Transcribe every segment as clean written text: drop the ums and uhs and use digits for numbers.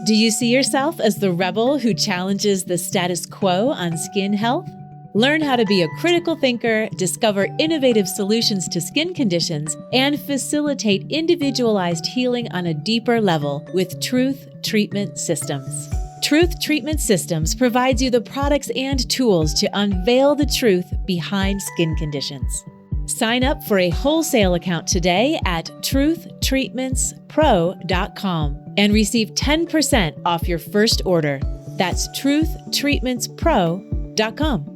Do you see yourself as the rebel who challenges the status quo on skin health? Learn how to be a critical thinker, discover innovative solutions to skin conditions, and facilitate individualized healing on a deeper level with Truth Treatment Systems. Truth Treatment Systems provides you the products and tools to unveil the truth behind skin conditions. Sign up for a wholesale account today at truthtreatmentspro.com and receive 10% off your first order. That's truthtreatmentspro.com.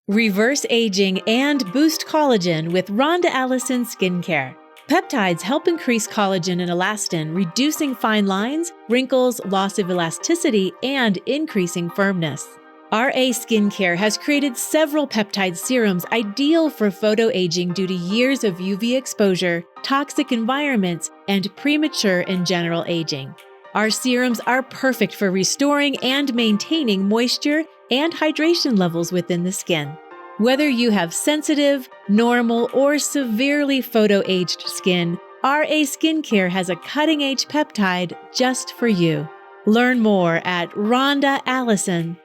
Reverse aging and boost collagen with Rhonda Allison Skincare. Peptides help increase collagen and elastin, reducing fine lines, wrinkles, loss of elasticity, and increasing firmness. RA Skincare has created several peptide serums ideal for photoaging due to years of UV exposure, toxic environments, and premature and general aging. Our serums are perfect for restoring and maintaining moisture and hydration levels within the skin. Whether you have sensitive, normal, or severely photoaged skin, RA Skincare has a cutting-edge peptide just for you. Learn more at rhondaallison.com.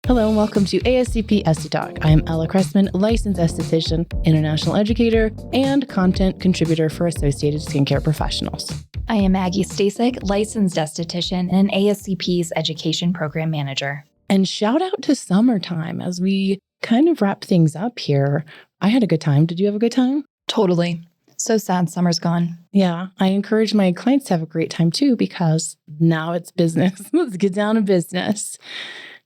Hello and welcome to ASCP Esty Talk. I am Ella Cressman, licensed esthetician, international educator, and content contributor for Associated Skincare Professionals. I am Maggie Staszcuk, licensed esthetician and ASCP's education program manager. And shout out to summertime as we kind of wrap things up here. I had a good time. Did you have a good time? Totally. So sad summer's gone. Yeah, I encourage my clients to have a great time too, because now it's business. Let's get down to business.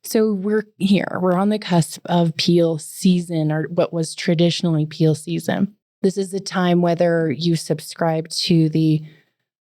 So we're here. We're on the cusp of peel season, or what was traditionally peel season. This is the time, whether you subscribe to the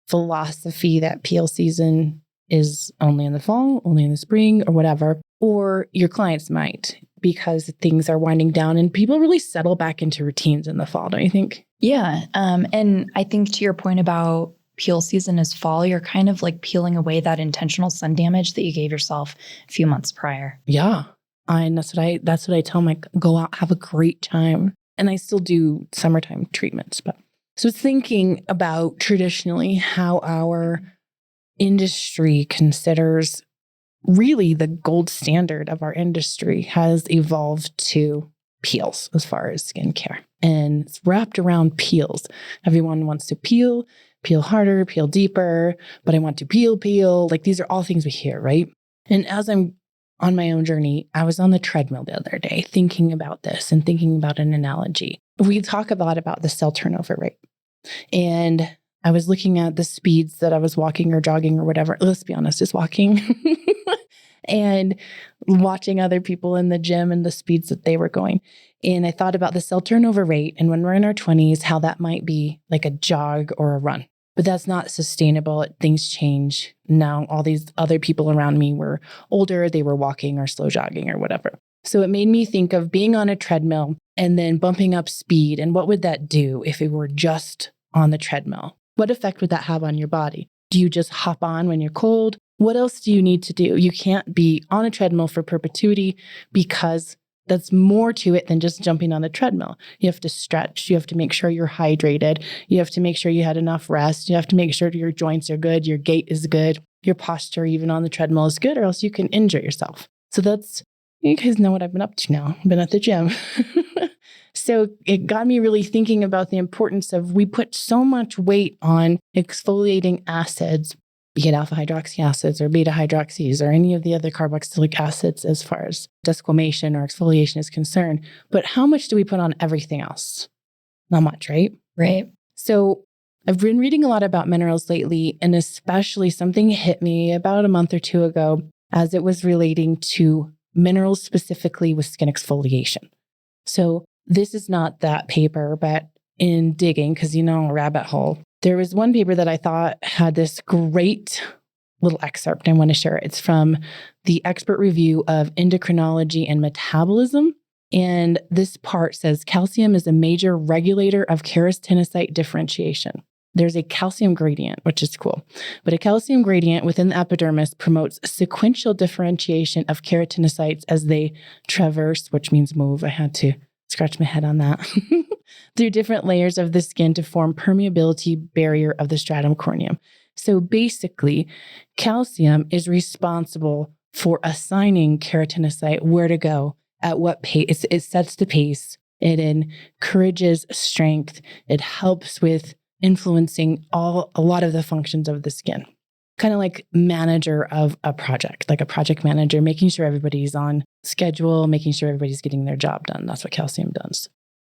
philosophy that peel season is only in the fall, only in the spring, or whatever, or your clients might, because things are winding down and people really settle back into routines in the fall, don't you think? Yeah. And I think to your point about peel season is fall, you're kind of like peeling away that intentional sun damage that you gave yourself a few months prior. Yeah. And that's what I tell my, go out, have a great time. And I still do summertime treatments. But so thinking about traditionally how our industry considers really the gold standard of our industry has evolved to peels as far as skincare. And it's wrapped around peels. Everyone wants to peel harder, peel deeper, but I want to peel. Like, these are all things we hear, right? And as I'm on my own journey, I was on the treadmill the other day thinking about this and thinking about an analogy. We talk a lot about the cell turnover rate. And I was looking at the speeds that I was walking or jogging or whatever. Let's be honest, it's walking. And watching other people in the gym and the speeds that they were going. And I thought about the cell turnover rate, and when we're in our 20s, how that might be like a jog or a run. But that's not sustainable. Things change. Now, all these other people around me were older. They were walking or slow jogging or whatever. So it made me think of being on a treadmill and then bumping up speed. And what would that do if it were just on the treadmill? What effect would that have on your body? Do you just hop on when you're cold? What else do you need to do? You can't be on a treadmill for perpetuity, because that's more to it than just jumping on a treadmill. You have to stretch. You have to make sure you're hydrated. You have to make sure you had enough rest. You have to make sure your joints are good. Your gait is good. Your posture, even on the treadmill, is good, or else you can injure yourself. So you guys know what I've been up to now. I've been at the gym. So it got me really thinking about the importance of, we put so much weight on exfoliating acids, be it alpha hydroxy acids or beta hydroxys or any of the other carboxylic acids as far as desquamation or exfoliation is concerned. But how much do we put on everything else? Not much, right? Right. So I've been reading a lot about minerals lately, and especially something hit me about a month or two ago as it was relating to minerals specifically with skin exfoliation. So this is not that paper, but in digging, because a rabbit hole, there was one paper that I thought had this great little excerpt. I want to share it. It's from the expert review of endocrinology and metabolism. And this part says calcium is a major regulator of keratinocyte differentiation. there's a calcium gradient, which is cool. But a calcium gradient within the epidermis promotes sequential differentiation of keratinocytes as they traverse, which means move. I had to scratch my head on that, through different layers of the skin to form permeability barrier of the stratum corneum. So basically, calcium is responsible for assigning keratinocyte where to go, at what pace. It sets the pace. It encourages strength. It helps with influencing a lot of the functions of the skin. Kind of like manager of a project, like a project manager, making sure everybody's on schedule, making sure everybody's getting their job done. That's what calcium does.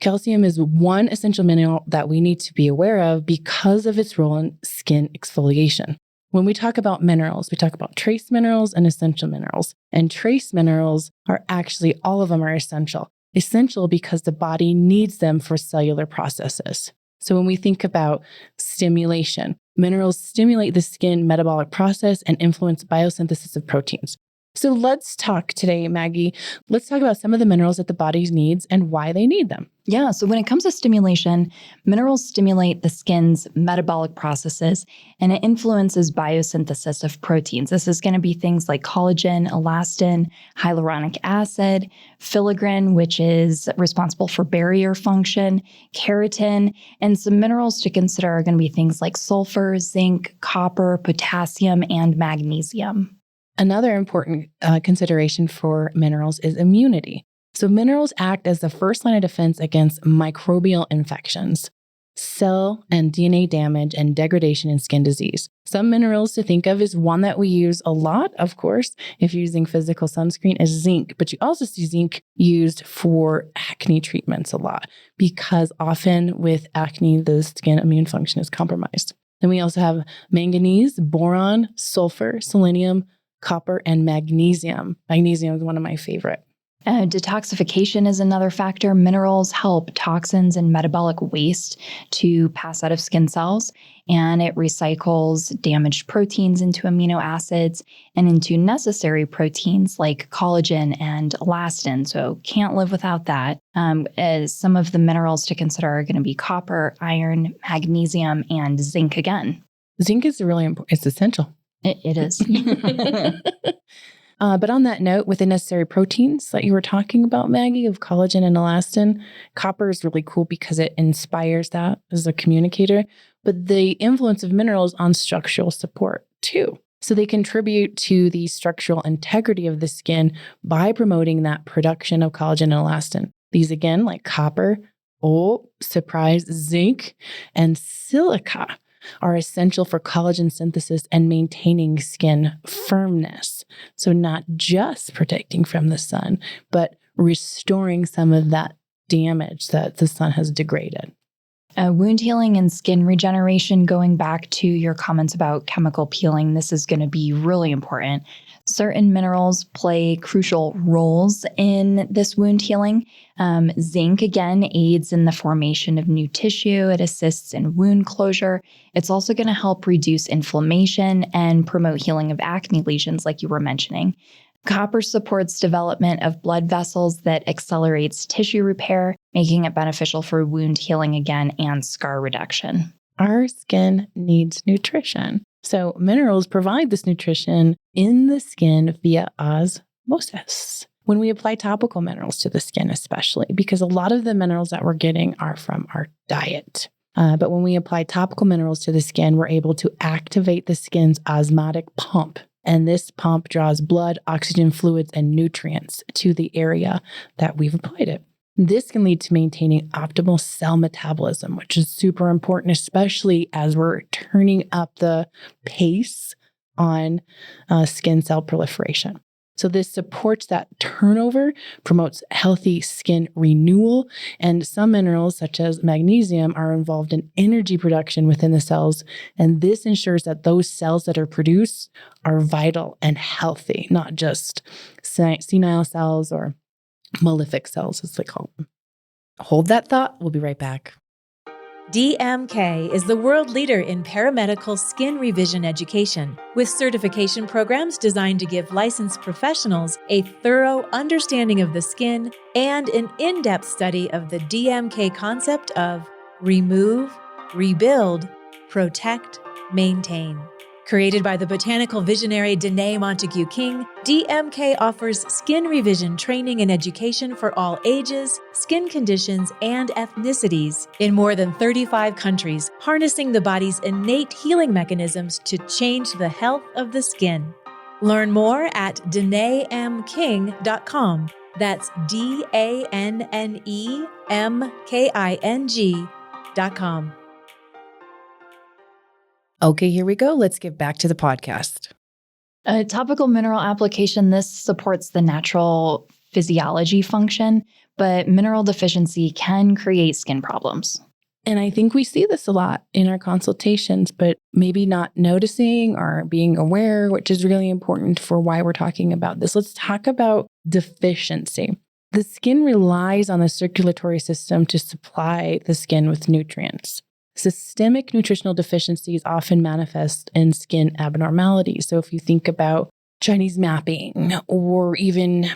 Calcium is one essential mineral that we need to be aware of because of its role in skin exfoliation. When we talk about minerals, we talk about trace minerals and essential minerals. And trace minerals are actually, all of them are essential. Essential because the body needs them for cellular processes. So when we think about stimulation, minerals stimulate the skin metabolic process and influence biosynthesis of proteins. So let's talk today, Maggie. Let's talk about some of the minerals that the body needs and why they need them. Yeah, so when it comes to stimulation, minerals stimulate the skin's metabolic processes and it influences biosynthesis of proteins. This is going to be things like collagen, elastin, hyaluronic acid, filaggrin, which is responsible for barrier function, keratin, and some minerals to consider are going to be things like sulfur, zinc, copper, potassium, and magnesium. Another important consideration for minerals is immunity. So minerals act as the first line of defense against microbial infections, cell and DNA damage, and degradation in skin disease. Some minerals to think of is one that we use a lot, of course, if you're using physical sunscreen, is zinc. But you also see zinc used for acne treatments a lot because often with acne, the skin immune function is compromised. Then we also have manganese, boron, sulfur, selenium, copper, and magnesium. Magnesium is one of my favorite. Detoxification is another factor. Minerals help toxins and metabolic waste to pass out of skin cells, and it recycles damaged proteins into amino acids and into necessary proteins like collagen and elastin. So can't live without that. As some of the minerals to consider are going to be copper, iron, magnesium, and zinc again. Zinc is really important. It's essential. It is. But on that note, with the necessary proteins that you were talking about, Maggie, of collagen and elastin, copper is really cool because it inspires that as a communicator. But the influence of minerals on structural support too. So they contribute to the structural integrity of the skin by promoting that production of collagen and elastin. These again, like copper, surprise, zinc, and silica are essential for collagen synthesis and maintaining skin firmness. So not just protecting from the sun, but restoring some of that damage that the sun has degraded. Wound healing and skin regeneration, going back to your comments about chemical peeling, this is going to be really important. Certain minerals play crucial roles in this wound healing. Zinc, again, aids in the formation of new tissue. It assists in wound closure. It's also going to help reduce inflammation and promote healing of acne lesions, like you were mentioning. Copper supports development of blood vessels that accelerates tissue repair, making it beneficial for wound healing again and scar reduction. Our skin needs nutrition. So minerals provide this nutrition in the skin via osmosis. When we apply topical minerals to the skin, especially, because a lot of the minerals that we're getting are from our diet. But when we apply topical minerals to the skin, we're able to activate the skin's osmotic pump. And this pump draws blood, oxygen, fluids, and nutrients to the area that we've applied it. This can lead to maintaining optimal cell metabolism, which is super important, especially as we're turning up the pace on skin cell proliferation. So this supports that turnover, promotes healthy skin renewal, and some minerals such as magnesium are involved in energy production within the cells. And this ensures that those cells that are produced are vital and healthy, not just senile cells or malefic cells, as they call them. Hold that thought. We'll be right back. DMK is the world leader in paramedical skin revision education, with certification programs designed to give licensed professionals a thorough understanding of the skin and an in-depth study of the DMK concept of remove, rebuild, protect, maintain. Created by the botanical visionary Danae Montague King, DMK offers skin revision training and education for all ages, skin conditions, and ethnicities in more than 35 countries, harnessing the body's innate healing mechanisms to change the health of the skin. Learn more at DanaeMKing.com. That's DANNEMKING.com. Okay, here we go. Let's get back to the podcast. A topical mineral application, this supports the natural physiology function, but mineral deficiency can create skin problems. And I think we see this a lot in our consultations, but maybe not noticing or being aware, which is really important for why we're talking about this. Let's talk about deficiency. The skin relies on the circulatory system to supply the skin with nutrients. Systemic nutritional deficiencies often manifest in skin abnormalities. So if you think about Chinese mapping, or even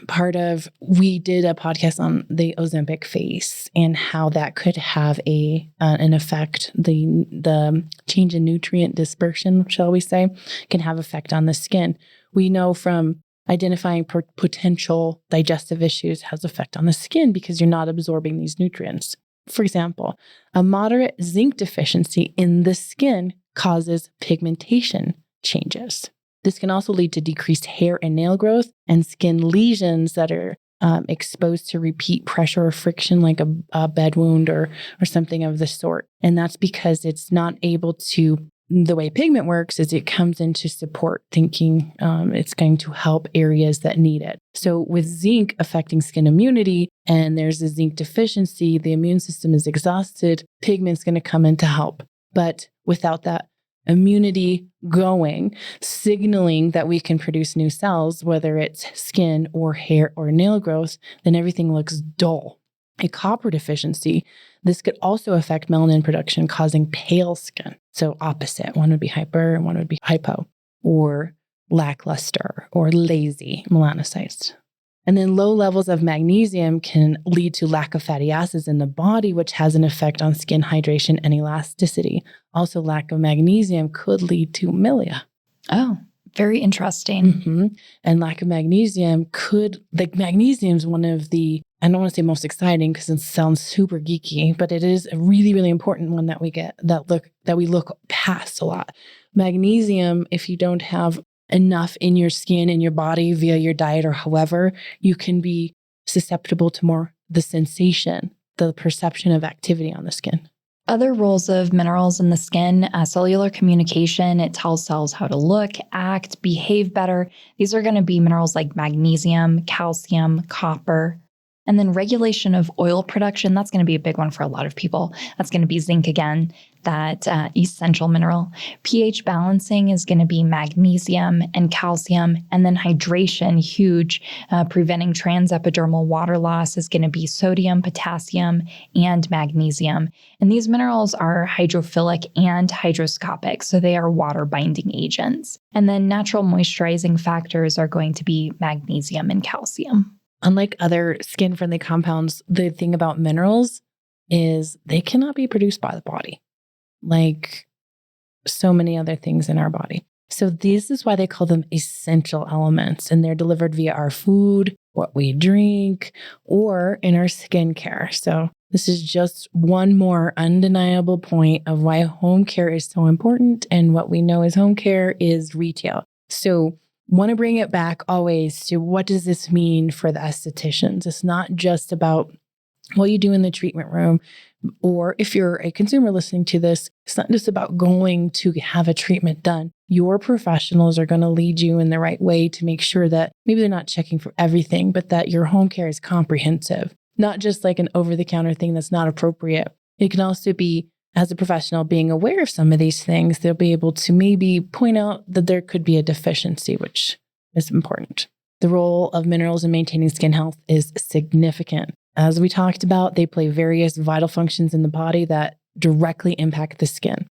we did a podcast on the Ozempic face and how that could have an effect. The change in nutrient dispersion, shall we say, can have effect on the skin. We know from identifying potential digestive issues has effect on the skin because you're not absorbing these nutrients. For example, a moderate zinc deficiency in the skin causes pigmentation changes. This can also lead to decreased hair and nail growth and skin lesions that are exposed to repeat pressure or friction, like a bed wound or something of the sort. And that's because it's not able to. The way pigment works is it comes in to support thinking. It's going to help areas that need it. So with zinc affecting skin immunity and there's a zinc deficiency, the immune system is exhausted, pigment's going to come in to help. But without that immunity going, signaling that we can produce new cells, whether it's skin or hair or nail growth, then everything looks dull. A copper deficiency, this could also affect melanin production, causing pale skin. So opposite, one would be hyper and one would be hypo, or lackluster or lazy melanocytes. And then low levels of magnesium can lead to lack of fatty acids in the body, which has an effect on skin hydration and elasticity. Also, lack of magnesium could lead to milia. Oh, very interesting. Mm-hmm. And lack of magnesium magnesium is one of the, I don't want to say most exciting because it sounds super geeky, but it is a really, really important one that we get that we look past a lot. Magnesium, if you don't have enough in your skin, in your body via your diet or however, you can be susceptible to more the sensation, the perception of activity on the skin. Other roles of minerals in the skin, cellular communication. It tells cells how to look, act, behave better. These are going to be minerals like magnesium, calcium, copper. And then regulation of oil production, that's going to be a big one for a lot of people. That's going to be zinc again, that essential mineral. pH balancing is going to be magnesium and calcium. And then hydration, huge, preventing transepidermal water loss is going to be sodium, potassium, and magnesium. And these minerals are hydrophilic and hydroscopic, so they are water binding agents. And then natural moisturizing factors are going to be magnesium and calcium. Unlike other skin-friendly compounds, the thing about minerals is they cannot be produced by the body, like so many other things in our body. So this is why they call them essential elements, and they're delivered via our food, what we drink, or in our skincare. So this is just one more undeniable point of why home care is so important, and what we know as home care is retail. So want to bring it back always to what does this mean for the estheticians? It's not just about what you do in the treatment room, or if you're a consumer listening to this, it's not just about going to have a treatment done. Your professionals are going to lead you in the right way to make sure that maybe they're not checking for everything, but that your home care is comprehensive, not just like an over-the-counter thing that's not appropriate. It can also be, as a professional, being aware of some of these things, they'll be able to maybe point out that there could be a deficiency, which is important. The role of minerals in maintaining skin health is significant. As we talked about, they play various vital functions in the body that directly impact the skin.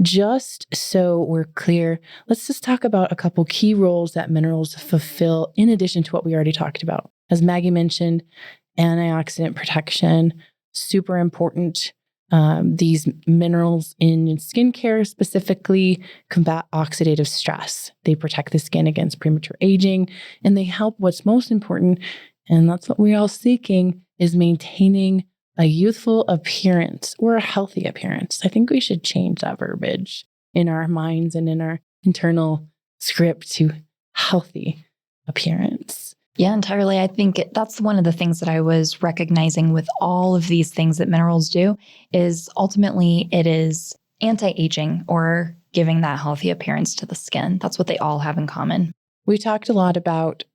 Just so we're clear, let's just talk about a couple key roles that minerals fulfill in addition to what we already talked about. As Maggie mentioned, antioxidant protection, super important. These minerals in skincare specifically combat oxidative stress. They protect the skin against premature aging, and they help what's most important, and that's what we're all seeking, is maintaining a youthful appearance or a healthy appearance. I think we should change that verbiage in our minds and in our internal script to healthy appearance. Yeah, entirely. I think that's one of the things that I was recognizing with all of these things that minerals do is ultimately it is anti-aging or giving that healthy appearance to the skin. That's what they all have in common. We talked a lot about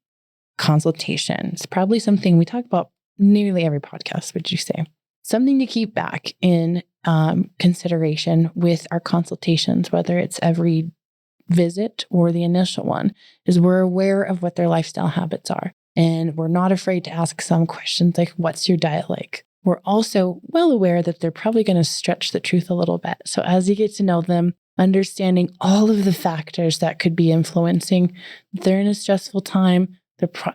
consultation. It's probably something we talk about nearly every podcast, would you say? Something to keep back in consideration with our consultations, whether it's every visit or the initial one, is we're aware of what their lifestyle habits are. And we're not afraid to ask some questions like, what's your diet like? We're also well aware that they're probably going to stretch the truth a little bit. So as you get to know them, understanding all of the factors that could be influencing, they're in a stressful time,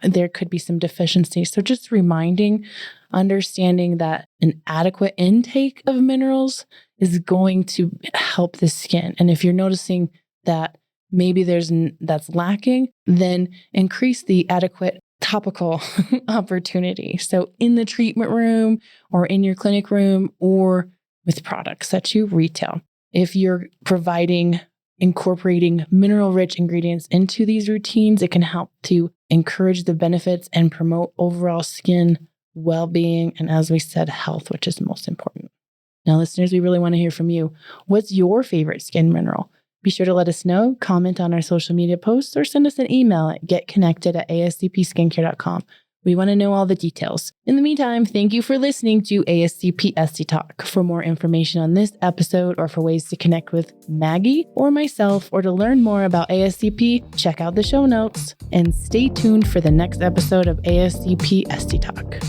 there could be some deficiency. So just understanding that an adequate intake of minerals is going to help the skin. And if you're noticing that maybe that's lacking, then increase the adequate topical opportunity. So in the treatment room or in your clinic room or with products that you retail. If you're incorporating mineral-rich ingredients into these routines, it can help to encourage the benefits and promote overall skin well-being, and as we said, health, which is most important. Now, listeners, we really want to hear from you. What's your favorite skin mineral? Be sure to let us know, comment on our social media posts, or send us an email at getconnected@ascpskincare.com. We want to know all the details. In the meantime, thank you for listening to ASCP Esty Talk. For more information on this episode or for ways to connect with Maggie or myself or to learn more about ASCP, check out the show notes and stay tuned for the next episode of ASCP Esty Talk.